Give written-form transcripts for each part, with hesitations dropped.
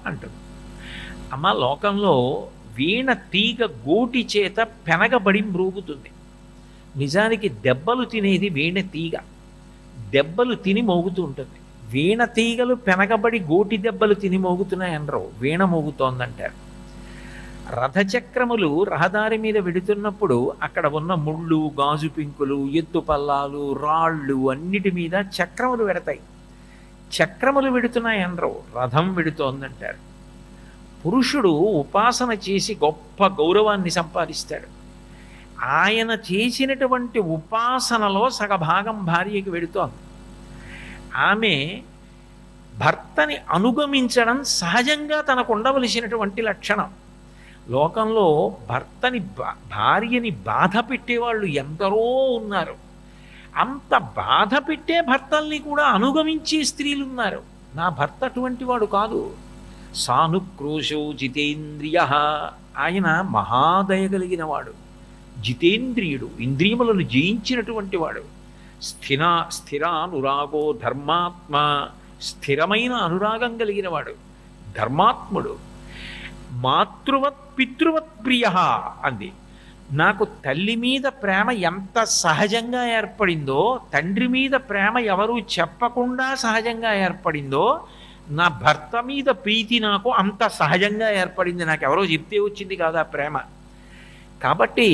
అంటుంది. అమ్మ, లోకంలో వీణ తీగ గోటి చేత పెనగబడి మ్రోగుతుంది. నిజానికి దెబ్బలు తినేది వీణ తీగ, దెబ్బలు తిని మోగుతూ ఉంటుంది. వీణ తీగలు పెనగబడి గోటి దెబ్బలు తిని మోగుతున్నాయనరు, వీణ మోగుతోందంటారు. రథచక్రములు రహదారి మీద వెడుతున్నప్పుడు అక్కడ ఉన్న ముళ్ళు, గాజు పింకులు, ఎత్తు పల్లాలు, రాళ్ళు అన్నిటి మీద చక్రములు వెడతాయి. చక్రములు వెడుతున్నాయనరు, రథం వెడుతోందంటారు. పురుషుడు ఉపాసన చేసి గొప్ప గౌరవాన్ని సంపాదిస్తాడు. ఆయన చేసినటువంటి ఉపాసనలో సగభాగం భార్యకి వెడుతోంది. ఆమె భర్తని అనుగమించడం సహజంగా తనకు ఉండవలసినటువంటి లక్షణం. లోకంలో భార్యని బాధ పెట్టేవాళ్ళు ఎందరో ఉన్నారు. అంత బాధ పెట్టే భర్తల్ని కూడా అనుగమించే స్త్రీలు ఉన్నారు. నా భర్త అటువంటి వాడు కాదు. సానుక్రోశో జితేంద్రియ, ఆయన మహాదయ వాడు, జితేంద్రియుడు, ఇంద్రియములను జయించినటువంటి వాడు. స్థిరానురాగో ధర్మాత్మ, స్థిరమైన అనురాగం కలిగినవాడు, ధర్మాత్ముడు. మాతృవత్ పితృవత్ ప్రియ అంది. నాకు తల్లి మీద ప్రేమ ఎంత సహజంగా ఏర్పడిందో, తండ్రి మీద ప్రేమ ఎవరూ చెప్పకుండా సహజంగా ఏర్పడిందో, నా భర్త మీద ప్రీతి నాకు అంత సహజంగా ఏర్పడింది. నాకు ఎవరో చెప్తే వచ్చింది కాదా ప్రేమ. కాబట్టి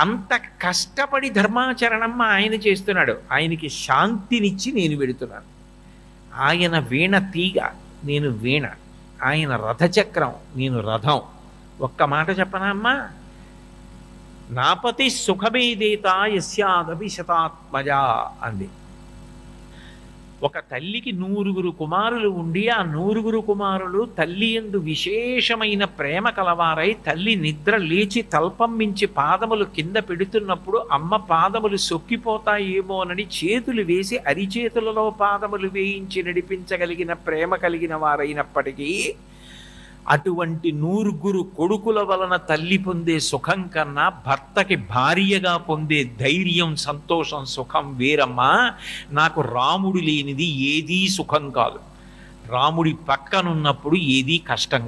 అంత కష్టపడి ధర్మాచరణం ఆయన చేస్తున్నాడు. ఆయనకి శాంతినిచ్చి నేను వెడుతున్నాను. ఆయన వీణ తీగ, నేను వీణ. ఆయన రథచక్రం, నేను రథం. ఒక్క మాట చెప్పనా అమ్మా? నాపతి సుఖమేదేత యస్యాదపి శతాత్మజ అంది. ఒక తల్లికి 9 కుమారులు ఉండి, ఆ 9 కుమారులు తల్లి యందు విశేషమైన ప్రేమ కలవారై, తల్లి నిద్ర లేచి తల్పం మించి పాదములు కింద పెడుతున్నప్పుడు అమ్మ పాదములు సొక్కిపోతాయేమోనని చేతులు వేసి అరిచేతులలో పాదములు వేయించి నడిపించగలిగిన ప్రేమ కలిగిన వారైనప్పటికీ, అటువంటి 9 కొడుకుల వలన తల్లి పొందే సుఖం కన్నా భర్తకి భార్యగా పొందే ధైర్యం, సంతోషం, సుఖం వేరమ్మా. నాకు రాముడు లేనిది ఏదీ సుఖం కాదు. రాముడి పక్కనున్నప్పుడు ఏదీ కష్టం